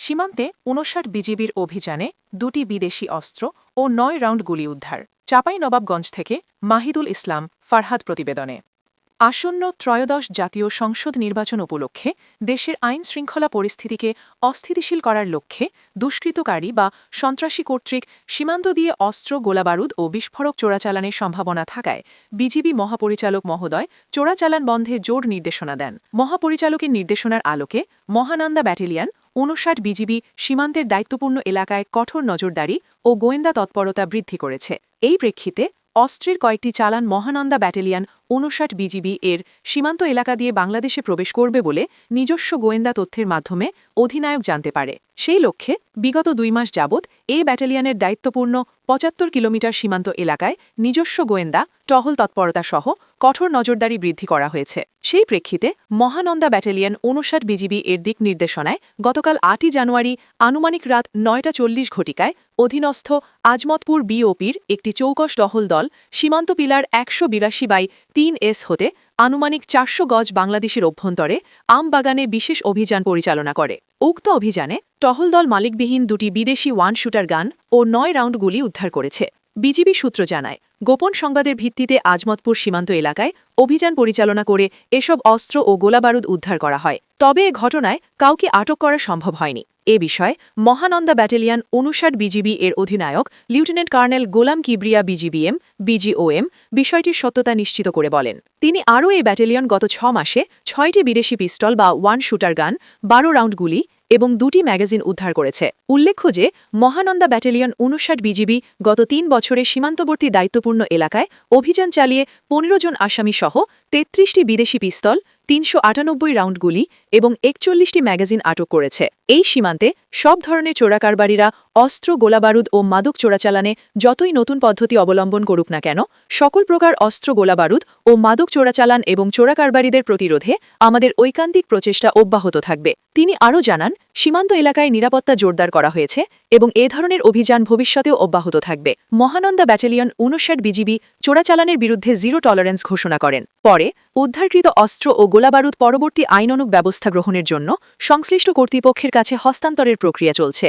সীমান্তে ৫৯ বিজিবির অভিযানে ২টি বিদেশি অস্ত্র ও ৯ রাউন্ড গুলি উদ্ধার। চাঁপাইনবাবগঞ্জ থেকে মাহিদুল ইসলাম ফারহাদ প্রতিবেদনে। আসন্ন ত্রয়োদশ জাতীয় সংসদ নির্বাচন উপলক্ষে দেশের আইন শৃঙ্খলা পরিস্থিতিকে অস্থিতিশীল করার লক্ষ্যে দুষ্কৃতকারী বা সন্ত্রাসী কর্তৃক সীমান্ত দিয়ে অস্ত্র, গোলাবারুদ ও বিস্ফোরক চোরাচালানের সম্ভাবনা থাকায় বিজিবি মহাপরিচালক মহোদয় চোরাচালান বন্ধে জোর নির্দেশনা দেন। মহাপরিচালকের নির্দেশনার আলোকে মহানন্দা ব্যাটালিয়ন ৫৯ বিজিবি সীমান্তের দায়িত্বপূর্ণ এলাকায় কঠোর নজরদারি ও গোয়েন্দা তৎপরতা বৃদ্ধি করেছে। এই প্রেক্ষিতে অস্ত্রের কয়েকটি চালান মহানন্দা ব্যাটালিয়ন ৫৯ বিজিবি এর সীমান্ত এলাকা দিয়ে বাংলাদেশে প্রবেশ করবে বলে নিজস্ব গোয়েন্দা তথ্যের মাধ্যমে অধিনায়ক জানতে পারে। সেই লক্ষ্যে বিগত ২ মাস যাবৎ এই ব্যাটালিয়নের দায়িত্বপূর্ণ ৭৫ কিলোমিটার সীমান্ত এলাকায় নিজস্ব গোয়েন্দা টহল তৎপরতা সহ কঠোর নজরদারি বৃদ্ধি করা হয়েছে। সেই প্রেক্ষিতে মহানন্দা ব্যাটালিয়ন ৫৯ বিজিবি এর দিক নির্দেশনায় গতকাল ৮ই জানুয়ারি আনুমানিক রাত ৯টা ৪০ ঘটিকায় অধীনস্থ আজমতপুর বিওপির একটি চৌকস টহল দল সীমান্ত পিলার ১৮২/৩S হতে আনুমানিক ৪০০ গজ বাংলাদেশের অভ্যন্তরে আমবাগানে বিশেষ অভিযান পরিচালনা করে। উক্ত অভিযানে টহল দল মালিকবিহীন ২টি বিদেশি ওয়ান শুটার গান ও ৯ রাউন্ড গুলি উদ্ধার করেছে। বিজিবি সূত্র জানায়, গোপন সংবাদের ভিত্তিতে আজমতপুর সীমান্ত এলাকায় অভিযান পরিচালনা করে এসব অস্ত্র ও গোলাবারুদ উদ্ধার করা হয়। তবে এ ঘটনায় কাউকে আটক করা সম্ভব হয়নি। এ বিষয়ে মহানন্দা ব্যাটালিয়ন ৫৯ বিজিবি এর অধিনায়ক লেফটেন্যান্ট কর্নেল গোলাম কিবরিয়া বিজিবিএম বিজিওএম বিষয়টির সত্যতা নিশ্চিত করে বলেন। তিনি আরও এই ব্যাটালিয়ন গত ৬ মাসে ৬টি বিদেশি পিস্তল বা ওয়ান শুটার গান, ১২ রাউন্ড গুলি এবং ২টি ম্যাগাজিন উদ্ধার করেছে। উল্লেখ্য যে মহানন্দা ব্যাটালিয়ন ৫৯ বিজিবি গত ৩ বছরে সীমান্তবর্তী দায়িত্বপূর্ণ এলাকায় অভিযান চালিয়ে ১৫ জন আসামি সহ ৩৩টি বিদেশি পিস্তল, ৩৯৮ রাউন্ড গুলি এবং ৪১টি ম্যাগাজিন আটক করেছে। এই সীমান্তে সব ধরনের চোরাকারবারীরা অস্ত্র, গোলাবারুদ ও মাদক চোরাচালানে যতই নতুন পদ্ধতি অবলম্বন করুক না কেন, সকল প্রকার অস্ত্র, গোলাবারুদ ও মাদক চোরাচালান এবং চোরাকারবারীদের প্রতিরোধে আমাদের ঐকান্তিক প্রচেষ্টা অব্যাহত থাকবে। তিনি আরও জানান, সীমান্ত এলাকায় নিরাপত্তা জোরদার করা হয়েছে এবং এ ধরনের অভিযান ভবিষ্যতেও অব্যাহত থাকবে। মহানন্দা ব্যাটালিয়ন ৫৯ বিজিবি চোরাচালানের বিরুদ্ধে জিরো টলারেন্স ঘোষণা করেন। পরে উদ্ধারকৃত অস্ত্র ও গোলাবারুদ পরবর্তী আইনানুগ ব্যবস্থা গ্রহণের জন্য সংশ্লিষ্ট কর্তৃপক্ষের কাছে হস্তান্তরের প্রক্রিয়া চলছে।